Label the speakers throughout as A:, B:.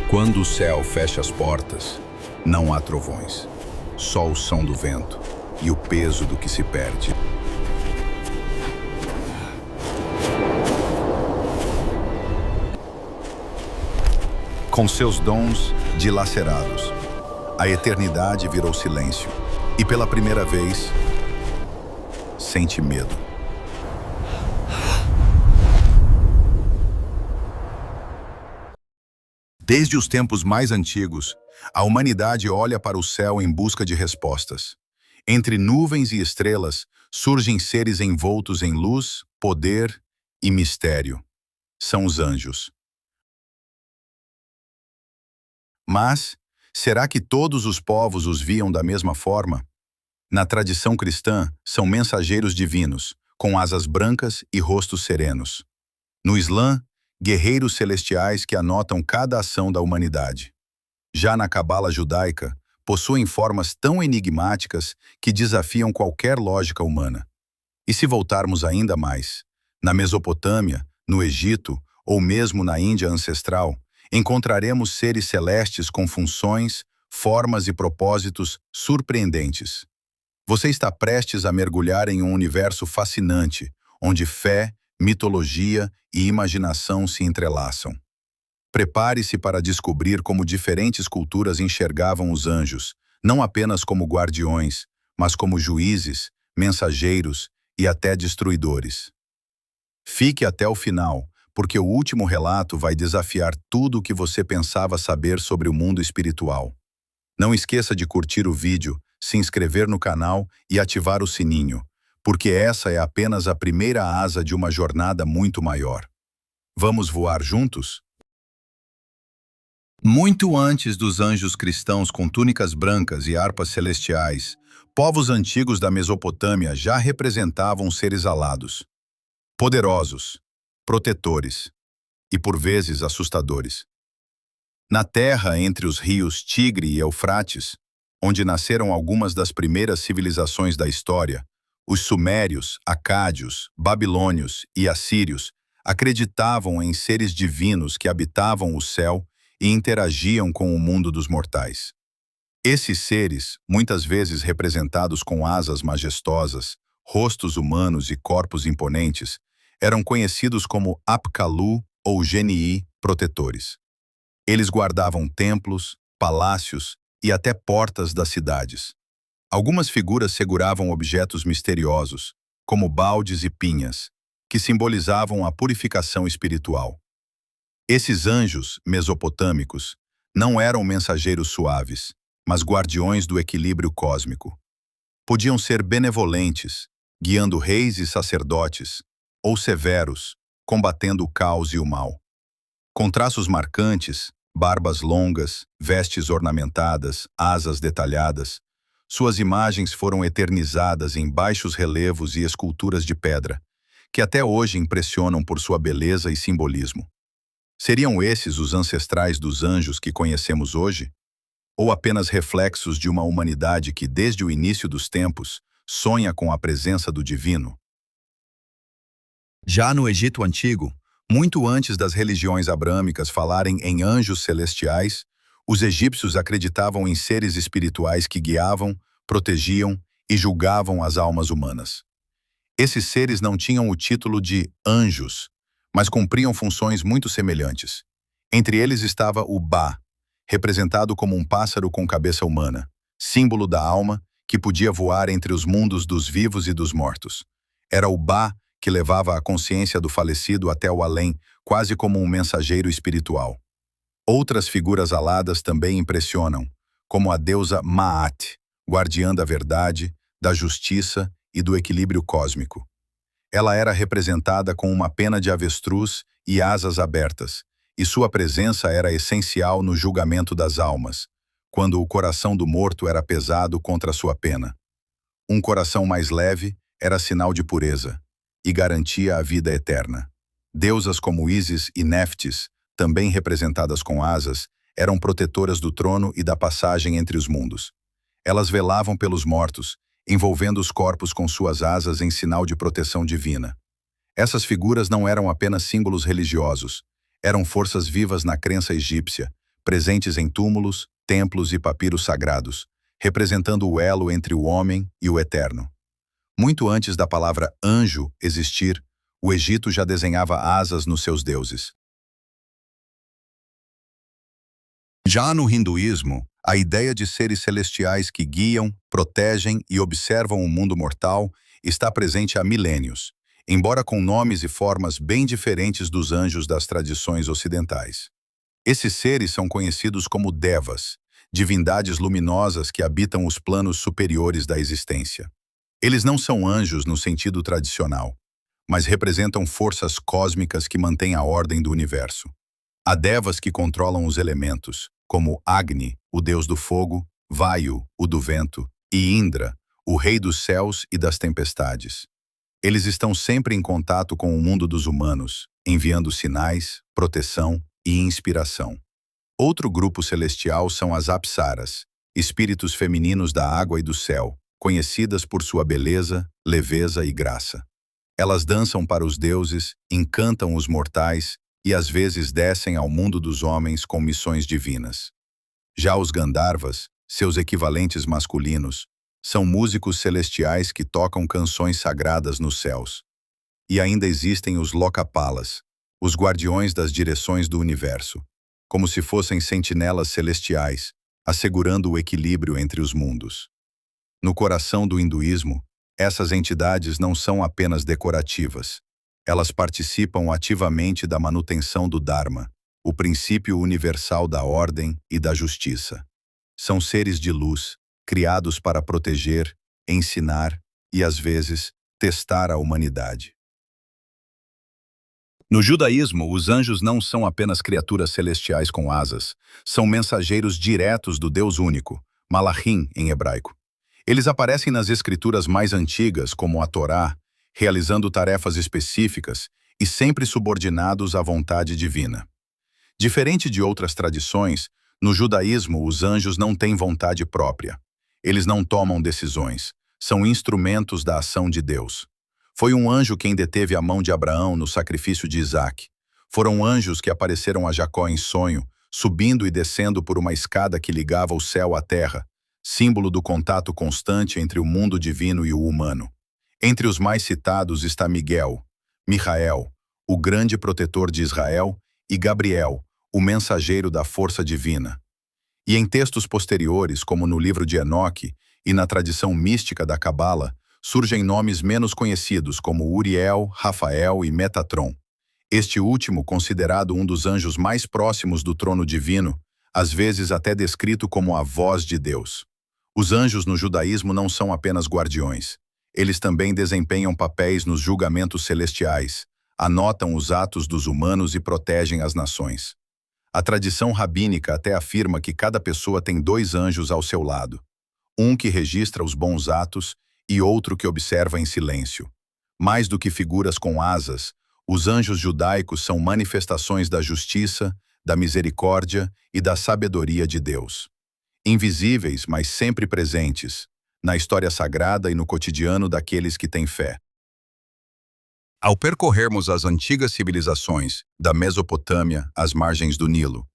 A: Quando o céu fecha as portas, não há trovões, só o som do vento e o peso do que se perde. Com seus dons dilacerados, a eternidade virou silêncio e, pela primeira vez, sente medo. Desde os tempos mais antigos, a humanidade olha para o céu em busca de respostas. Entre nuvens e estrelas, surgem seres envoltos em luz, poder e mistério. São os anjos. Mas, será que todos os povos os viam da mesma forma? Na tradição cristã, são mensageiros divinos, com asas brancas e rostos serenos. No Islã, guerreiros celestiais que anotam cada ação da humanidade. Já na cabala judaica, possuem formas tão enigmáticas que desafiam qualquer lógica humana. E se voltarmos ainda mais, na Mesopotâmia, no Egito ou mesmo na Índia ancestral, encontraremos seres celestes com funções, formas e propósitos surpreendentes. Você está prestes a mergulhar em um universo fascinante, onde fé, mitologia e imaginação se entrelaçam. Prepare-se para descobrir como diferentes culturas enxergavam os anjos, não apenas como guardiões, mas como juízes, mensageiros e até destruidores. Fique até o final, porque o último relato vai desafiar tudo o que você pensava saber sobre o mundo espiritual. Não esqueça de curtir o vídeo, se inscrever no canal e ativar o sininho, porque essa é apenas a primeira asa de uma jornada muito maior. Vamos voar juntos? Muito antes dos anjos cristãos com túnicas brancas e harpas celestiais, povos antigos da Mesopotâmia já representavam seres alados, poderosos, protetores e, por vezes, assustadores. Na terra entre os rios Tigre e Eufrates, onde nasceram algumas das primeiras civilizações da história, os sumérios, acádios, babilônios e assírios acreditavam em seres divinos que habitavam o céu e interagiam com o mundo dos mortais. Esses seres, muitas vezes representados com asas majestosas, rostos humanos e corpos imponentes, eram conhecidos como Apkallu ou Genii protetores. Eles guardavam templos, palácios e até portas das cidades. Algumas figuras seguravam objetos misteriosos, como baldes e pinhas, que simbolizavam a purificação espiritual. Esses anjos mesopotâmicos não eram mensageiros suaves, mas guardiões do equilíbrio cósmico. Podiam ser benevolentes, guiando reis e sacerdotes, ou severos, combatendo o caos e o mal. Com traços marcantes, barbas longas, vestes ornamentadas, asas detalhadas, suas imagens foram eternizadas em baixos relevos e esculturas de pedra, que até hoje impressionam por sua beleza e simbolismo. Seriam esses os ancestrais dos anjos que conhecemos hoje? Ou apenas reflexos de uma humanidade que, desde o início dos tempos, sonha com a presença do divino? Já no Egito Antigo, muito antes das religiões abrâmicas falarem em anjos celestiais, os egípcios acreditavam em seres espirituais que guiavam, protegiam e julgavam as almas humanas. Esses seres não tinham o título de anjos, mas cumpriam funções muito semelhantes. Entre eles estava o Ba, representado como um pássaro com cabeça humana, símbolo da alma que podia voar entre os mundos dos vivos e dos mortos. Era o Ba que levava a consciência do falecido até o além, quase como um mensageiro espiritual. Outras figuras aladas também impressionam, como a deusa Maat, guardiã da verdade, da justiça e do equilíbrio cósmico. Ela era representada com uma pena de avestruz e asas abertas, e sua presença era essencial no julgamento das almas, quando o coração do morto era pesado contra sua pena. Um coração mais leve era sinal de pureza e garantia a vida eterna. Deusas como Ísis e Néftis, também representadas com asas, eram protetoras do trono e da passagem entre os mundos. Elas velavam pelos mortos, envolvendo os corpos com suas asas em sinal de proteção divina. Essas figuras não eram apenas símbolos religiosos, eram forças vivas na crença egípcia, presentes em túmulos, templos e papiros sagrados, representando o elo entre o homem e o eterno. Muito antes da palavra anjo existir, o Egito já desenhava asas nos seus deuses. Já no hinduísmo, a ideia de seres celestiais que guiam, protegem e observam o mundo mortal está presente há milênios, embora com nomes e formas bem diferentes dos anjos das tradições ocidentais. Esses seres são conhecidos como devas, divindades luminosas que habitam os planos superiores da existência. Eles não são anjos no sentido tradicional, mas representam forças cósmicas que mantêm a ordem do universo. Há devas que controlam os elementos, como Agni, o deus do fogo, Vayu, o do vento, e Indra, o rei dos céus e das tempestades. Eles estão sempre em contato com o mundo dos humanos, enviando sinais, proteção e inspiração. Outro grupo celestial são as Apsaras, espíritos femininos da água e do céu, conhecidas por sua beleza, leveza e graça. Elas dançam para os deuses, encantam os mortais e às vezes descem ao mundo dos homens com missões divinas. Já os Gandharvas, seus equivalentes masculinos, são músicos celestiais que tocam canções sagradas nos céus. E ainda existem os Lokapalas, os guardiões das direções do universo, como se fossem sentinelas celestiais, assegurando o equilíbrio entre os mundos. No coração do hinduísmo, essas entidades não são apenas decorativas. Elas participam ativamente da manutenção do Dharma, o princípio universal da ordem e da justiça. São seres de luz, criados para proteger, ensinar e, às vezes, testar a humanidade. No judaísmo, os anjos não são apenas criaturas celestiais com asas, são mensageiros diretos do Deus único, Malachim em hebraico. Eles aparecem nas escrituras mais antigas, como a Torá, realizando tarefas específicas e sempre subordinados à vontade divina. Diferente de outras tradições, no judaísmo os anjos não têm vontade própria. Eles não tomam decisões, são instrumentos da ação de Deus. Foi um anjo quem deteve a mão de Abraão no sacrifício de Isaque. Foram anjos que apareceram a Jacó em sonho, subindo e descendo por uma escada que ligava o céu à terra, símbolo do contato constante entre o mundo divino e o humano. Entre os mais citados está Miguel, Michael, o grande protetor de Israel, e Gabriel, o mensageiro da força divina. E em textos posteriores, como no livro de Enoque e na tradição mística da Cabala, surgem nomes menos conhecidos como Uriel, Rafael e Metatron. Este último, considerado um dos anjos mais próximos do trono divino, às vezes até descrito como a voz de Deus. Os anjos no judaísmo não são apenas guardiões. Eles também desempenham papéis nos julgamentos celestiais, anotam os atos dos humanos e protegem as nações. A tradição rabínica até afirma que cada pessoa tem dois anjos ao seu lado, um que registra os bons atos e outro que observa em silêncio. Mais do que figuras com asas, os anjos judaicos são manifestações da justiça, da misericórdia e da sabedoria de Deus. Invisíveis, mas sempre presentes, na história sagrada e no cotidiano daqueles que têm fé. Ao percorrermos as antigas civilizações, da Mesopotâmia às margens do Nilo,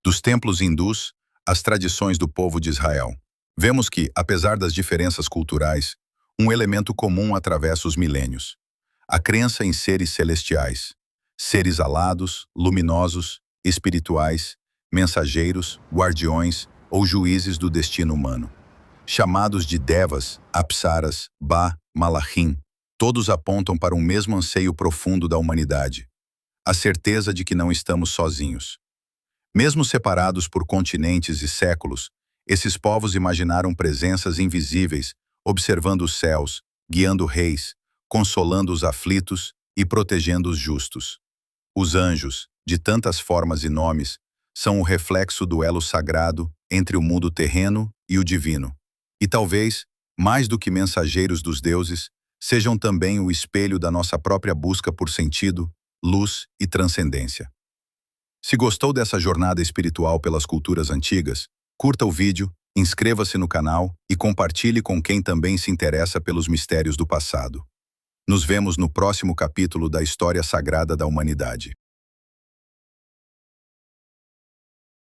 A: dos templos hindus às tradições do povo de Israel, vemos que, apesar das diferenças culturais, um elemento comum atravessa os milênios: a crença em seres celestiais, seres alados, luminosos, espirituais, mensageiros, guardiões ou juízes do destino humano. Chamados de Devas, Apsaras, Ba, Malachim, todos apontam para um mesmo anseio profundo da humanidade: a certeza de que não estamos sozinhos. Mesmo separados por continentes e séculos, esses povos imaginaram presenças invisíveis, observando os céus, guiando reis, consolando os aflitos e protegendo os justos. Os anjos, de tantas formas e nomes, são o reflexo do elo sagrado entre o mundo terreno e o divino. E talvez, mais do que mensageiros dos deuses, sejam também o espelho da nossa própria busca por sentido, luz e transcendência. Se gostou dessa jornada espiritual pelas culturas antigas, curta o vídeo, inscreva-se no canal e compartilhe com quem também se interessa pelos mistérios do passado. Nos vemos no próximo capítulo da História Sagrada da Humanidade.